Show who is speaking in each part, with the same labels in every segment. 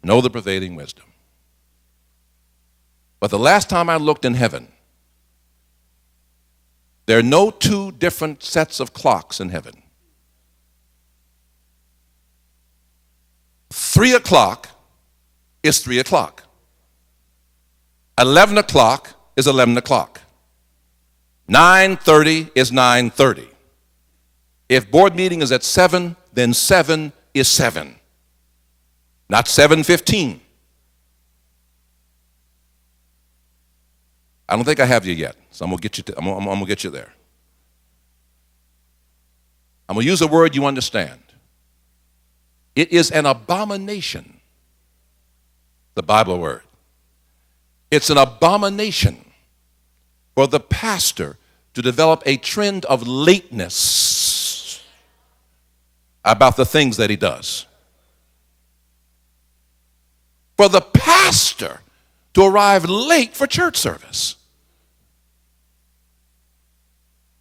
Speaker 1: Know the prevailing wisdom. But the last time I looked in heaven, there are no two different sets of clocks in heaven. 3 o'clock is 3 o'clock. 11 o'clock is 11 o'clock. 9:30 is 9:30. If board meeting is at 7, then 7 is 7, not 7:15. I don't think I have you yet, so I'm gonna get you. I'm gonna get you there. I'm gonna use a word you understand. It is an abomination. The Bible word. It's an abomination for the pastor to develop a trend of lateness about the things that he does. For the pastor to arrive late for church service.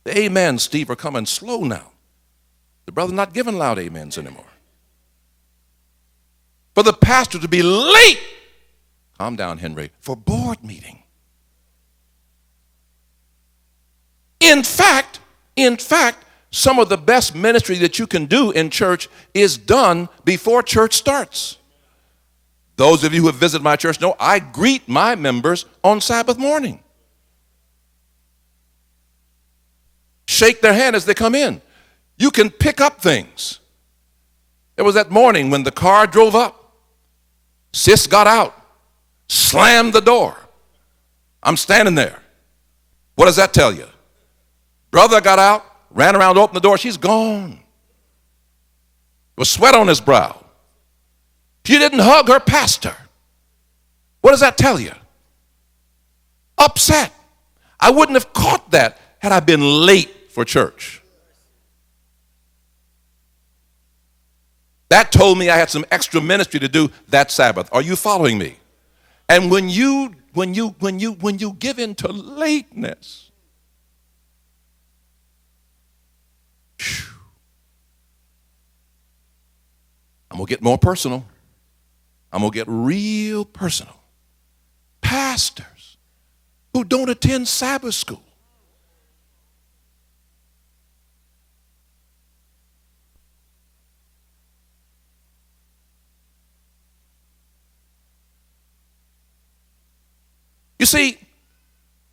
Speaker 1: The amen, Steve, are coming slow now. The brother's not giving loud amens anymore. For the pastor to be late, calm down, Henry, for board meeting. In fact, some of the best ministry that you can do in church is done before church starts. Those of you who have visited my church know I greet my members on Sabbath morning. Shake their hand as they come in. You can pick up things. It was that morning when the car drove up. Sis got out, slammed the door. I'm standing there. What does that tell you? Brother got out, ran around, opened the door. She's gone. There was sweat on his brow. She didn't hug her pastor. What does that tell you? Upset. I wouldn't have caught that had I been late for church. That told me I had some extra ministry to do that Sabbath. Are you following me? And when you give in to lateness, I'm going to get more personal. I'm going to get real personal. Pastors who don't attend Sabbath school. You see,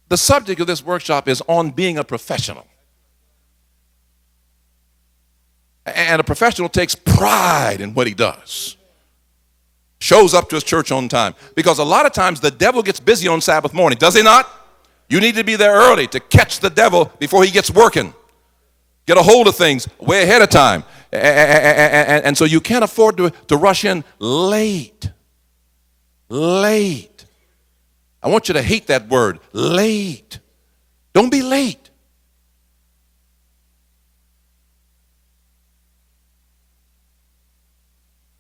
Speaker 1: the subject of this workshop is on being a professional. And a professional takes pride in what he does. Shows up to his church on time. Because a lot of times the devil gets busy on Sabbath morning, does he not? You need to be there early to catch the devil before he gets working. Get a hold of things way ahead of time. And so you can't afford to rush in late. Late. I want you to hate that word, late. Don't be late.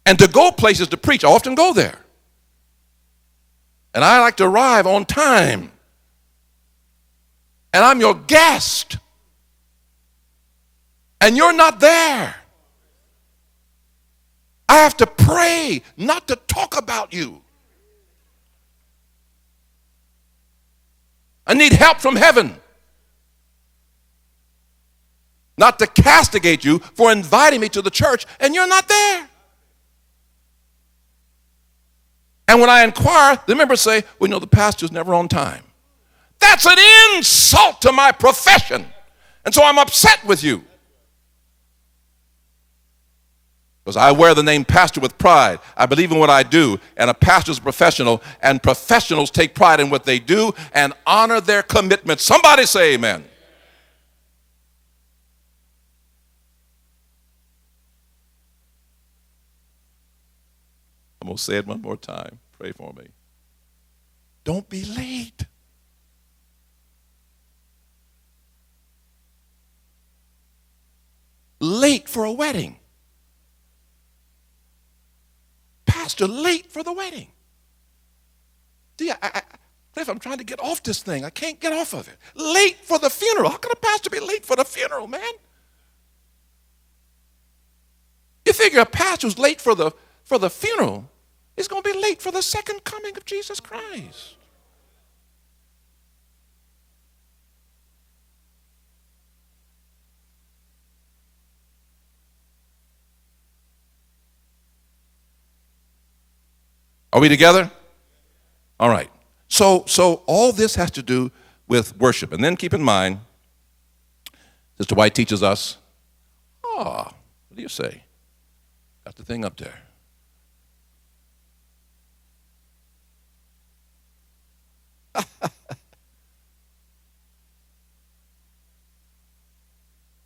Speaker 1: And to go places to preach, I often go there. And I like to arrive on time. And I'm your guest. And you're not there. I have to pray not to talk about you. I need help from heaven. Not to castigate you for inviting me to the church and you're not there. And when I inquire, the members say, well, the pastor's never on time. That's an insult to my profession. And so I'm upset with you. Because I wear the name pastor with pride. I believe in what I do, and a pastor's a professional, and professionals take pride in what they do and honor their commitment. Somebody say amen. I'm going to say it one more time. Pray for me. Don't be late. Late for a wedding. Pastor late for the wedding. See, Cliff, I'm trying to get off this thing. I can't get off of it. Late for the funeral. How can a pastor be late for the funeral, man? You figure a pastor's late for the funeral is going to be wait for the second coming of Jesus Christ. Are we together? All right. So all this has to do with worship. And then keep in mind, Sister White teaches us, what do you say? Got the thing up there.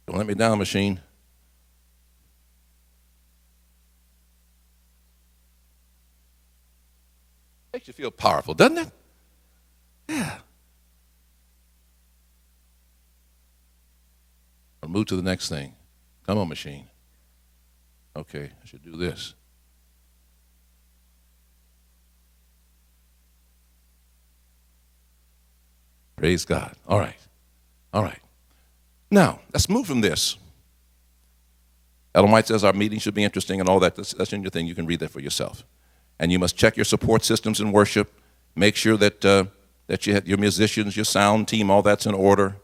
Speaker 1: Don't let me down, machine. Makes you feel powerful, doesn't it? Yeah. I'll move to the next thing. Come on, machine. Okay, I should do this. Praise God. All right. All right. Now, let's move from this. Ellen White says our meeting should be interesting and all that. That's in your thing. You can read that for yourself. And you must check your support systems in worship. Make sure that you have your musicians, your sound team, all that's in order.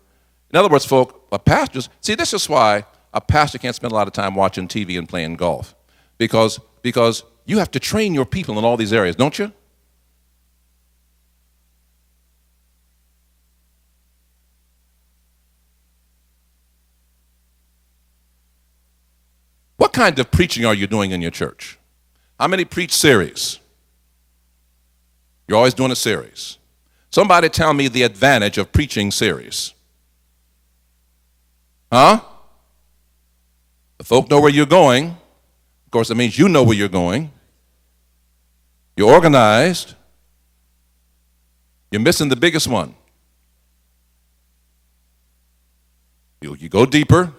Speaker 1: In other words, folk, pastors, see, this is why a pastor can't spend a lot of time watching TV and playing golf. Because you have to train your people in all these areas, don't you? What kind of preaching are you doing in your church? How many preach series? You're always doing a series. Somebody tell me the advantage of preaching series. Huh? The folk know where you're going. Of course, it means you know where you're going. You're organized. You're missing the biggest one. You go deeper.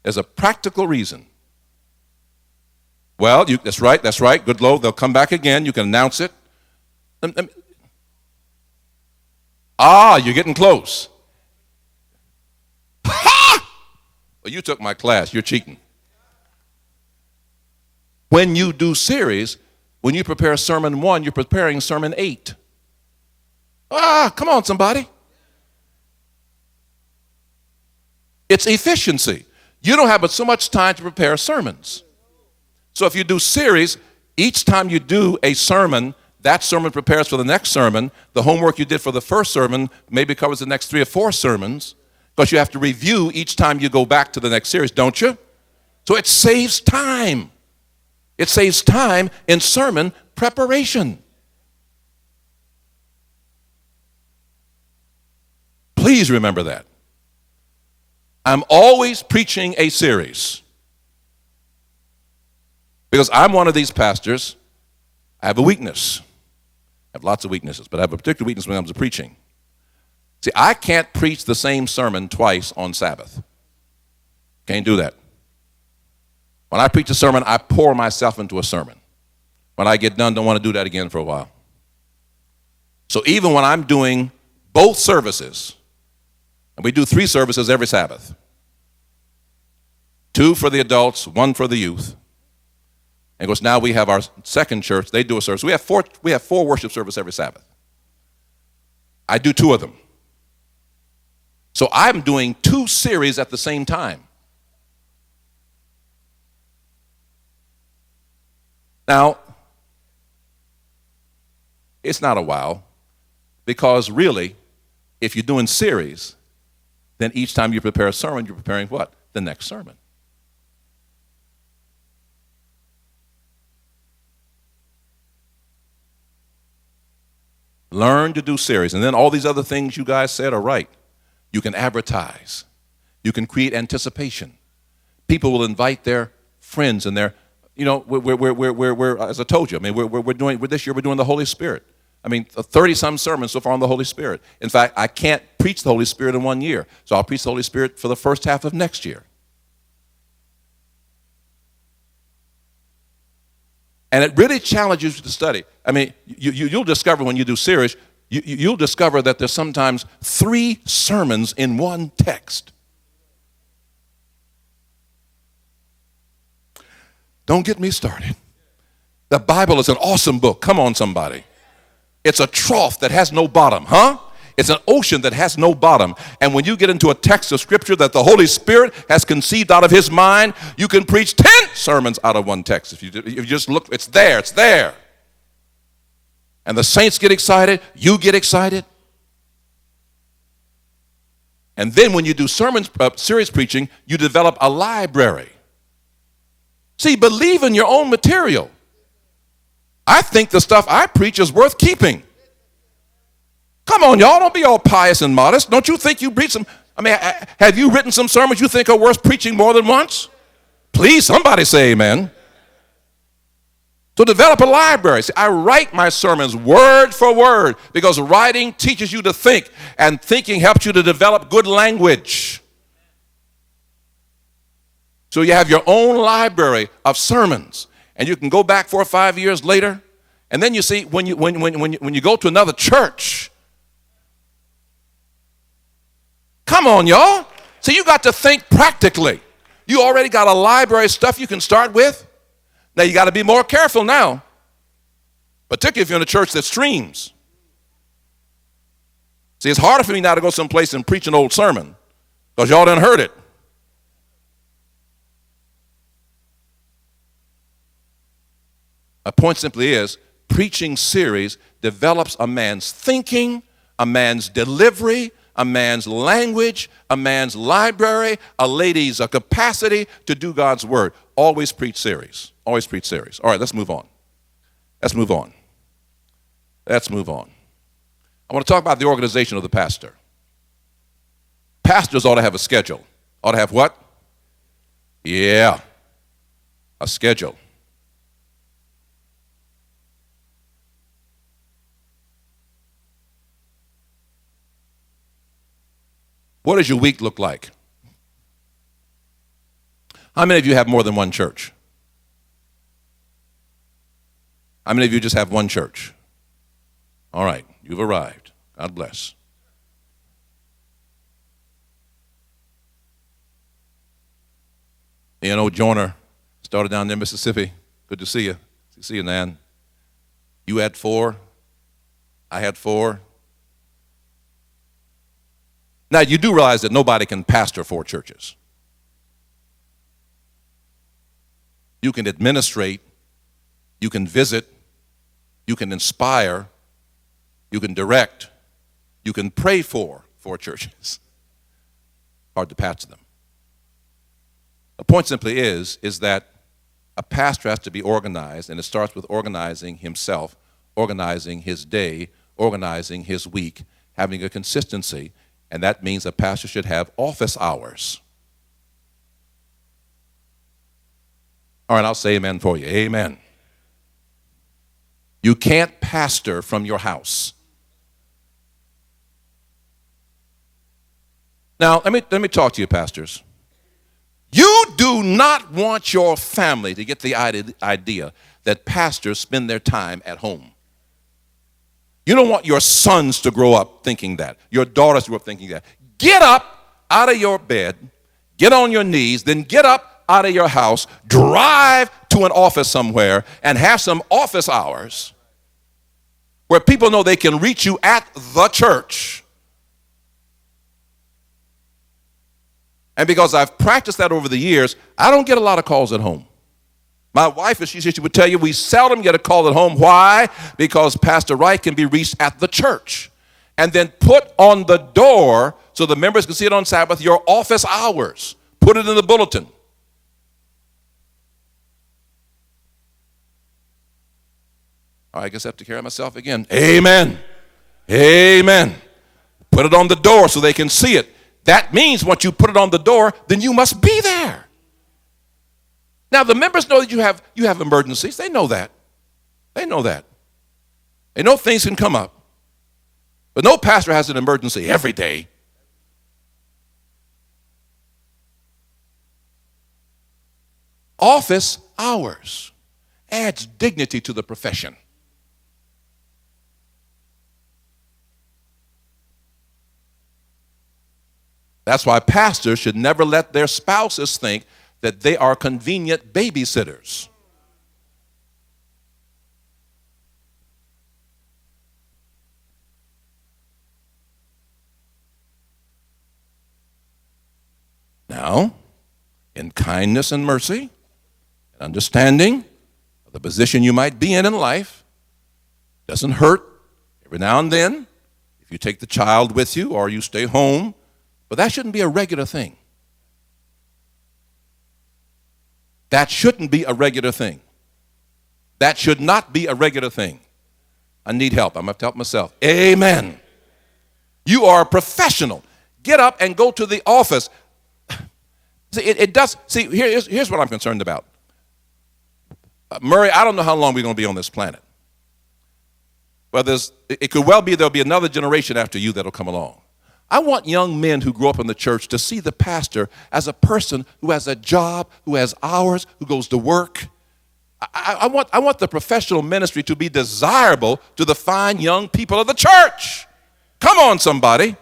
Speaker 1: There's a practical reason. Well, that's right. Good Lord, they'll come back again. You can announce it. You're getting close. Well, you took my class. You're cheating. When you do series, when you prepare sermon 1, you're preparing sermon 8. Come on, somebody. It's efficiency. You don't have but so much time to prepare sermons. So if you do series, each time you do a sermon, that sermon prepares for the next sermon. The homework you did for the first sermon maybe covers the next 3 or 4 sermons, because you have to review each time you go back to the next series, don't you? So it saves time. It saves time in sermon preparation. Please remember that. I'm always preaching a series. Because I'm one of these pastors, I have a weakness. I have lots of weaknesses, but I have a particular weakness when it comes to preaching. See, I can't preach the same sermon twice on Sabbath. Can't do that. When I preach a sermon, I pour myself into a sermon. When I get done, don't want to do that again for a while. So even when I'm doing both services, and we do 3 services every Sabbath, 2 for the adults, 1 for the youth. And of course, now we have our second church. They do a service. We have 4 worship services every Sabbath. I do 2 of them. So I'm doing 2 series at the same time. Now, it's not a wow, because really, if you're doing series, then each time you prepare a sermon, you're preparing what? The next sermon. Learn to do series. And then all these other things you guys said are right. You can advertise. You can create anticipation. People will invite their friends and their, we're as I told you, this year we're doing the Holy Spirit. 30-some sermons so far on the Holy Spirit. In fact, I can't preach the Holy Spirit in 1 year. So I'll preach the Holy Spirit for the first half of next year. And it really challenges you to study. You'll discover when you do series, you'll discover that there's sometimes 3 sermons in one text. Don't get me started. The Bible is an awesome book. Come on, somebody. It's a trough that has no bottom, huh? It's an ocean that has no bottom. And when you get into a text of scripture that the Holy Spirit has conceived out of his mind, you can preach 10 sermons out of one text. If you just look, it's there, it's there. And the saints get excited, you get excited. And then when you do series preaching, you develop a library. See, believe in your own material. I think the stuff I preach is worth keeping. Come on, y'all, don't be all pious and modest. Don't you think you preach some, have you written some sermons you think are worth preaching more than once? Please, somebody say amen. So develop a library. See, I write my sermons word for word because writing teaches you to think, and thinking helps you to develop good language. So you have your own library of sermons, and you can go back 4 or 5 years later, and then you see when you go to another church. Come on, y'all. So you got to think practically. You already got a library of stuff you can start with. Now you got to be more careful now, particularly if you're in a church that streams. See, it's harder for me now to go someplace and preach an old sermon because y'all done heard it. My point simply is, preaching series develops a man's thinking, a man's delivery, a man's language, a man's library, a lady's capacity to do God's word. Always preach series. Always preach series. All right, let's move on. Let's move on. Let's move on. I want to talk about the organization of the pastor. Pastors ought to have a schedule. Ought to have what? Yeah, a schedule. What does your week look like? How many of you have more than one church? How many of you just have one church? All right, you've arrived. God bless. You know, Joyner started down there in Mississippi. Good to see you. See you, Nan. You had 4. I had 4. Now, you do realize that nobody can pastor 4 churches. You can administrate, you can visit, you can inspire, you can direct, you can pray for 4 churches. Hard to pastor them. The point simply is that a pastor has to be organized, and it starts with organizing himself, organizing his day, organizing his week, having a consistency. And that means a pastor should have office hours. All right, I'll say amen for you. Amen. You can't pastor from your house. Now, let me talk to you, pastors. You do not want your family to get the idea that pastors spend their time at home. You don't want your sons to grow up thinking that, your daughters to grow up thinking that. Get up out of your bed, get on your knees, then get up out of your house, drive to an office somewhere, and have some office hours where people know they can reach you at the church. And because I've practiced that over the years, I don't get a lot of calls at home. My wife, as she would tell you, we seldom get a call at home. Why? Because Pastor Wright can be reached at the church and then put on the door so the members can see it on Sabbath, your office hours. Put it in the bulletin. I guess I have to carry myself again. Amen. Amen. Put it on the door so they can see it. That means once you put it on the door, then you must be there. Now, the members know that you have emergencies. They know that. They know that. They know things can come up. But no pastor has an emergency every day. Office hours adds dignity to the profession. That's why pastors should never let their spouses think that they are convenient babysitters. Now, in kindness and mercy and understanding of the position you might be in life, doesn't hurt every now and then if you take the child with you or you stay home, but that shouldn't be a regular thing. That shouldn't be a regular thing. That should not be a regular thing. I need help. I'm going to have to help myself. Amen. You are a professional. Get up and go to the office. See, here's what I'm concerned about. Murray, I don't know how long we're going to be on this planet. But it could well be there'll be another generation after you that'll come along. I want young men who grow up in the church to see the pastor as a person who has a job, who has hours, who goes to work. I want the professional ministry to be desirable to the fine young people of the church. Come on, somebody.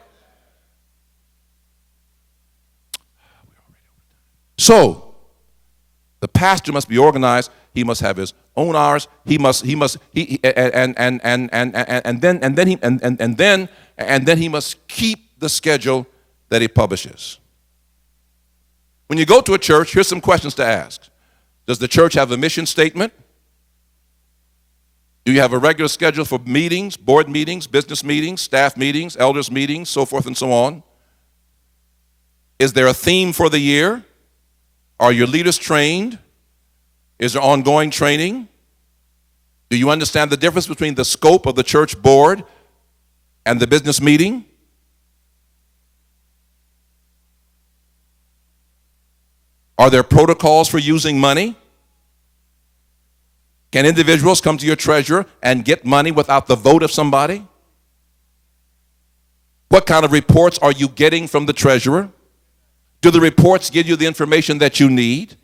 Speaker 1: So, the pastor must be organized. He must have his own hours. Then he must keep the schedule that he publishes. When you go to a church, here's some questions to ask. Does the church have a mission statement? Do you have a regular schedule for meetings, board meetings, business meetings, staff meetings, elders meetings, so forth and so on? Is there a theme for the year? Are your leaders trained? Is there ongoing training? Do you understand the difference between the scope of the church board and the business meeting? Are there protocols for using money? Can individuals come to your treasurer and get money without the vote of somebody? What kind of reports are you getting from the treasurer? Do the reports give you the information that you need?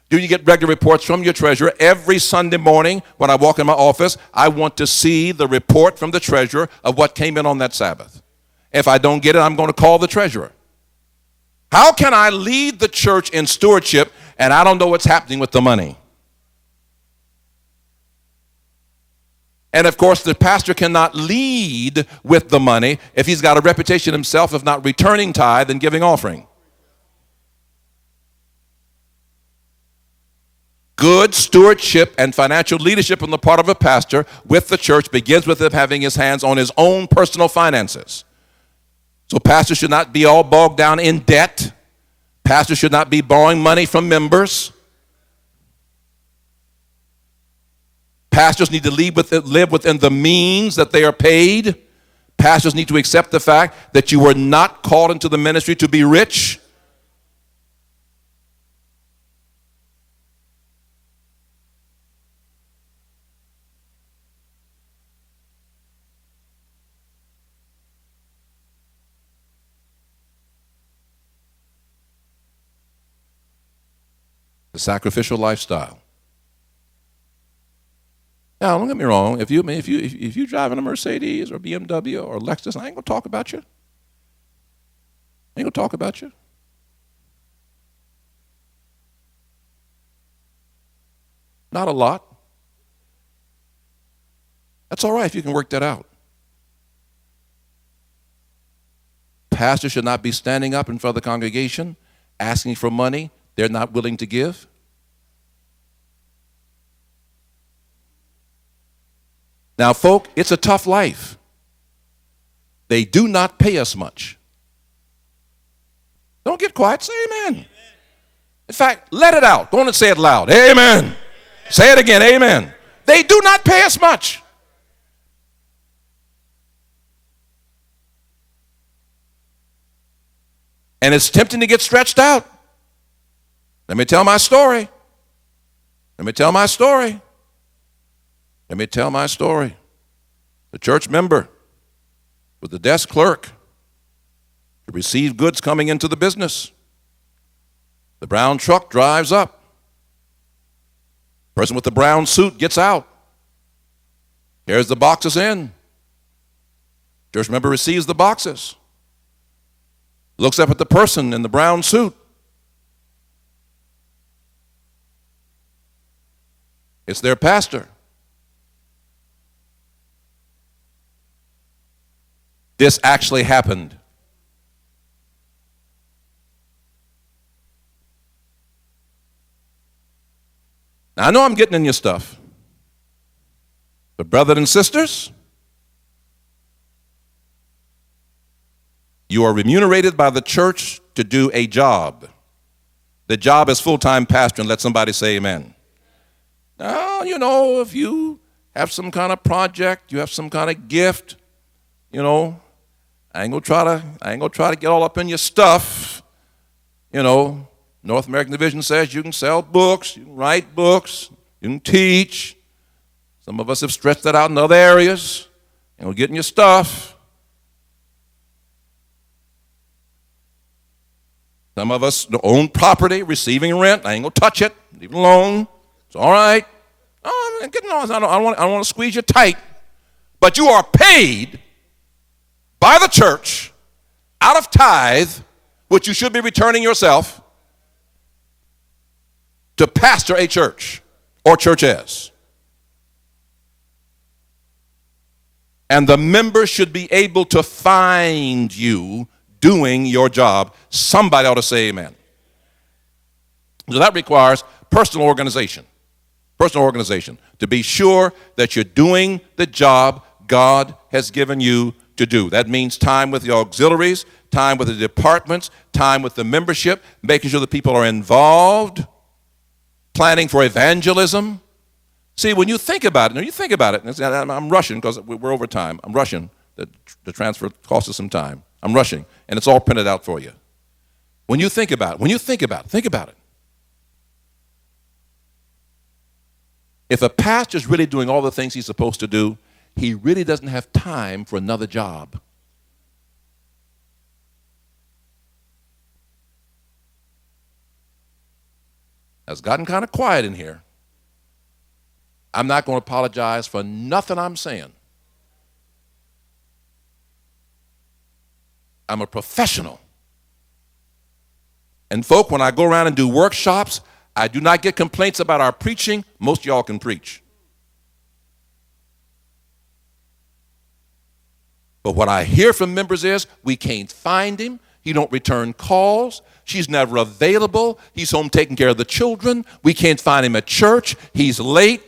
Speaker 1: Do you get regular reports from your treasurer? Every Sunday morning when I walk in my office, I want to see the report from the treasurer of what came in on that Sabbath. If I don't get it, I'm going to call the treasurer. How can I lead the church in stewardship and I don't know what's happening with the money? And of course, the pastor cannot lead with the money if he's got a reputation himself of not returning tithe and giving offering. Good stewardship and financial leadership on the part of a pastor with the church begins with him having his hands on his own personal finances. So pastors should not be all bogged down in debt. Pastors should not be borrowing money from members. Pastors need to live within the means that they are paid. Pastors need to accept the fact that you were not called into the ministry to be rich. The sacrificial lifestyle. Now, don't get me wrong. If you driving a Mercedes or BMW or Lexus, I ain't gonna talk about you. I ain't gonna talk about you. Not a lot. That's all right if you can work that out. Pastors should not be standing up in front of the congregation asking for money they're not willing to give. Now, folk, it's a tough life. They do not pay us much. Don't get quiet. Say amen. In fact, let it out. Don't say it loud. Amen. Say it again. Amen. They do not pay us much. And it's tempting to get stretched out. Let me tell my story. Let me tell my story. Let me tell my story. The church member with the desk clerk to receive goods coming into the business. The brown truck drives up. Person with the brown suit gets out. Carries the boxes in. Church member receives the boxes. Looks up at the person in the brown suit. It's their pastor. This actually happened. Now, I know I'm getting in your stuff, but brothers and sisters, you are remunerated by the church to do a job. The job is full-time pastoring. Let somebody say amen. Now, if you have some kind of project, you have some kind of gift, I ain't gonna try to get all up in your stuff. North American Division says you can sell books, you can write books, you can teach. Some of us have stretched that out in other areas, and we're getting your stuff. Some of us own property, receiving rent. I ain't gonna touch it, leave it alone. It's all right. Oh, I'm getting on. I don't want to squeeze you tight, but you are paid by the church out of tithe, which you should be returning yourself, to pastor a church or churches. And the members should be able to find you doing your job. Somebody ought to say amen. So that requires personal organization. Personal organization. To be sure that you're doing the job God has given you to do. That means time with the auxiliaries, time with the departments, time with the membership, making sure that people are involved, planning for evangelism. See, when you think about it, I'm rushing because we're over time. I'm rushing. The transfer costs us some time. I'm rushing, and it's all printed out for you. When you think about it, think about it. If a pastor's really doing all the things he's supposed to do, he really doesn't have time for another job. It's gotten kind of quiet in here. I'm not going to apologize for nothing I'm saying. I'm a professional. And folk, when I go around and do workshops, I do not get complaints about our preaching. Most of y'all can preach. But what I hear from members is, we can't find him. He don't return calls. She's never available. He's home taking care of the children. We can't find him at church. He's late.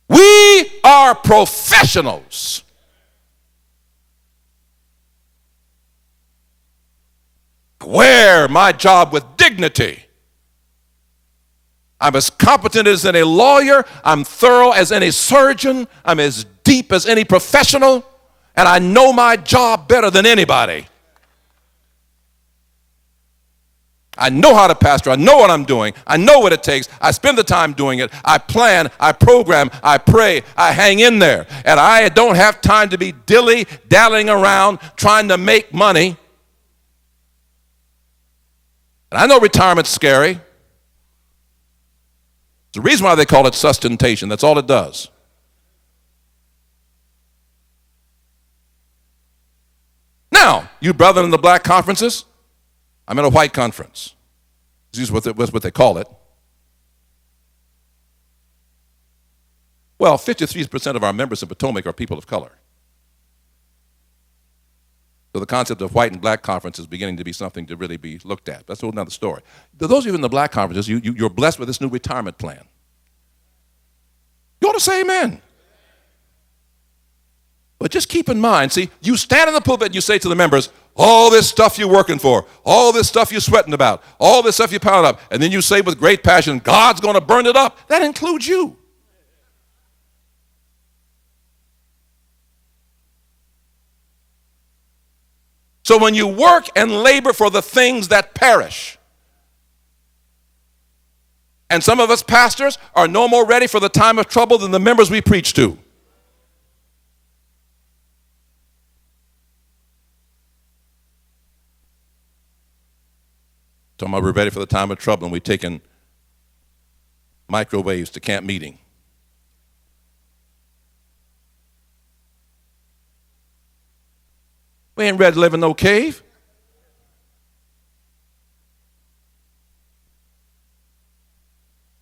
Speaker 1: We are professionals. Wear my job with dignity. I'm as competent as any lawyer. I'm thorough as any surgeon. I'm as deep as any professional. And I know my job better than anybody. I know how to pastor. I know what I'm doing. I know what it takes. I spend the time doing it. I plan. I program. I pray. I hang in there. And I don't have time to be dilly-dallying around trying to make money. And I know retirement's scary. It's the reason why they call it sustentation. That's all it does. Now, you brethren in the black conferences, I'm in a white conference. This is what they call it. Well, 53% of our members in Potomac are people of color. So the concept of white and black conference is beginning to be something to really be looked at. That's a whole nother story. Those of you in the black conferences, you're blessed with this new retirement plan. You ought to say amen. But just keep in mind, see, you stand in the pulpit and you say to the members, all this stuff you're working for, all this stuff you're sweating about, all this stuff you pound up, and then you say with great passion, God's going to burn it up. That includes you. So when you work and labor for the things that perish, and some of us pastors are no more ready for the time of trouble than the members we preach to. Talking about we're ready for the time of trouble and we're taking microwaves to camp meeting. We ain't ready to live in no cave.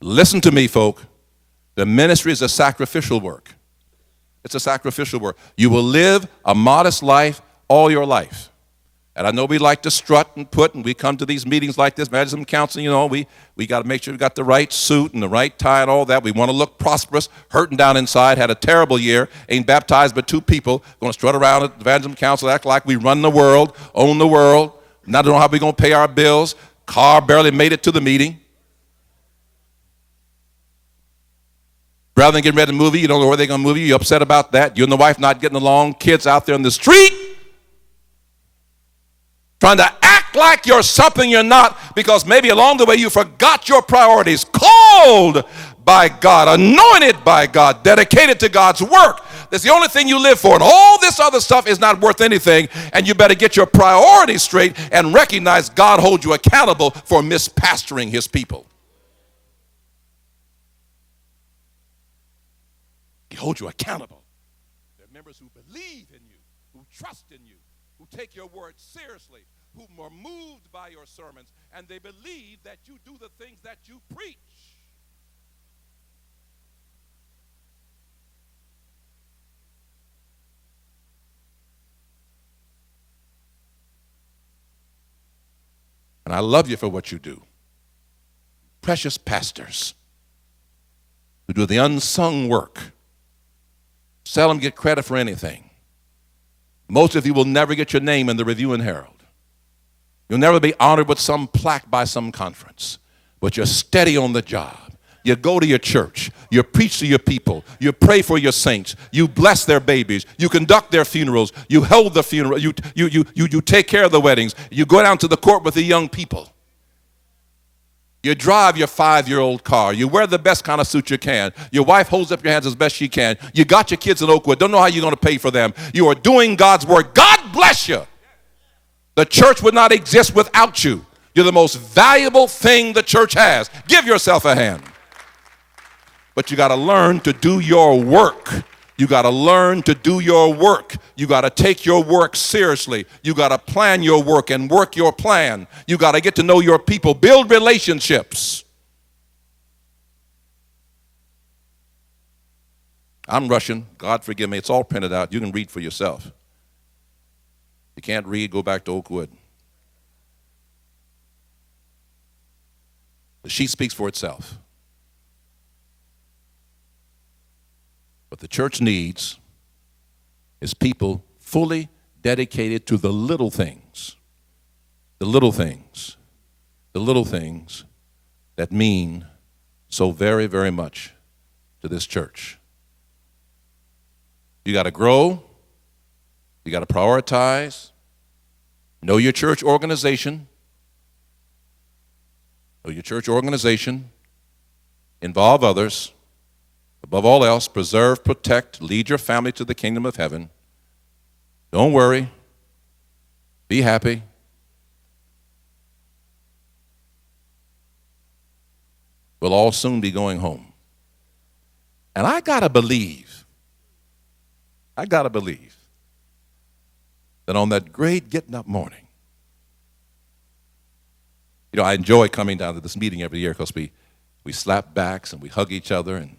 Speaker 1: Listen to me, folk. The ministry is a sacrificial work. It's a sacrificial work. You will live a modest life all your life. And I know we like to strut and put, and we come to these meetings like this, evangelism counseling, we got to make sure we got the right suit and the right tie and all that. We want to look prosperous, hurting down inside, had a terrible year, ain't baptized but 2 people, going to strut around at evangelism council, act like we run the world, own the world, not know how we're going to pay our bills, car barely made it to the meeting. Rather than getting ready to move you don't know where they're going to move you, you're upset about that. You and the wife not getting along, kids out there in the street, trying to act like you're something you're not because maybe along the way you forgot your priorities. Called by God, anointed by God, dedicated to God's work. That's the only thing you live for. And all this other stuff is not worth anything. And you better get your priorities straight and recognize God holds you accountable for mispastoring his people. He holds you accountable. There are members who believe in you, who trust in you, who take your word seriously, who are moved by your sermons, and they believe that you do the things that you preach. And I love you for what you do. Precious pastors who do the unsung work. Seldom get credit for anything. Most of you will never get your name in the Review and Herald. You'll never be honored with some plaque by some conference. But you're steady on the job. You go to your church. You preach to your people. You pray for your saints. You bless their babies. You conduct their funerals. You hold the funeral. You take care of the weddings. You go down to the court with the young people. You drive your 5-year-old car. You wear the best kind of suit you can. Your wife holds up your hands as best she can. You got your kids in Oakwood. Don't know how you're going to pay for them. You are doing God's work. God bless you. The church would not exist without you. You're the most valuable thing the church has. Give yourself a hand. But you got to learn to do your work. You got to learn to do your work. You got to take your work seriously. You got to plan your work and work your plan. You got to get to know your people, build relationships. I'm rushing. God forgive me. It's all printed out. You can read for yourself. You can't read, go back to Oakwood. The sheet speaks for itself. What the church needs is people fully dedicated to the little things. The little things. The little things that mean so very, very much to this church. You got to grow. You got to prioritize. Know your church organization. Know your church organization. Involve others. Above all else, preserve, protect, lead your family to the kingdom of heaven. Don't worry. Be happy. We'll all soon be going home. And I got to believe that on that great getting up morning, I enjoy coming down to this meeting every year because we slap backs and we hug each other and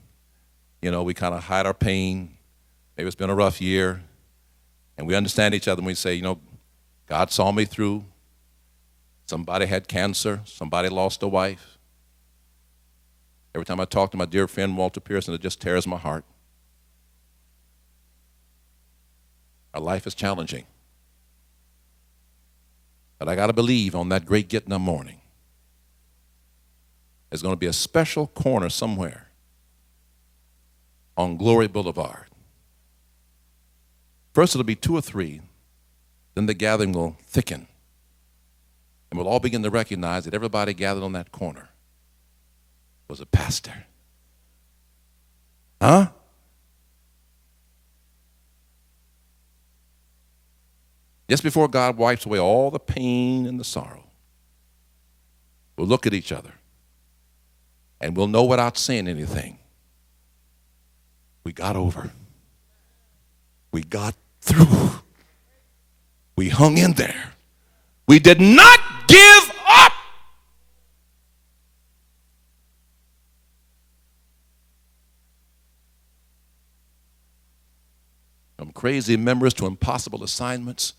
Speaker 1: we kind of hide our pain. Maybe it's been a rough year. And we understand each other and we say, God saw me through. Somebody had cancer. Somebody lost a wife. Every time I talk to my dear friend Walter Pearson, it just tears my heart. Our life is challenging. But I got to believe on that great getting up morning, there's going to be a special corner somewhere on Glory Boulevard. First it'll be 2 or 3, then the gathering will thicken. And we'll all begin to recognize that everybody gathered on that corner was a pastor. Huh? Just before God wipes away all the pain and the sorrow, we'll look at each other and we'll know without saying anything. We got over. We got through. We hung in there. We did not give up. From crazy members to impossible assignments,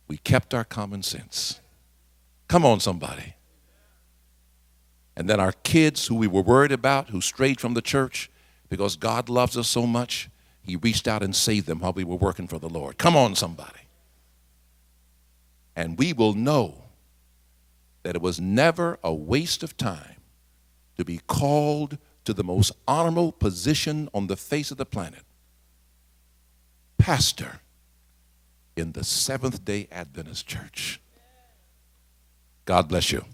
Speaker 1: We kept our common sense. Come on, somebody. And then our kids who we were worried about, who strayed from the church, because God loves us so much, he reached out and saved them while we were working for the Lord. Come on, somebody. And we will know that it was never a waste of time to be called to the most honorable position on the face of the planet, pastor in the Seventh-day Adventist Church. God bless you.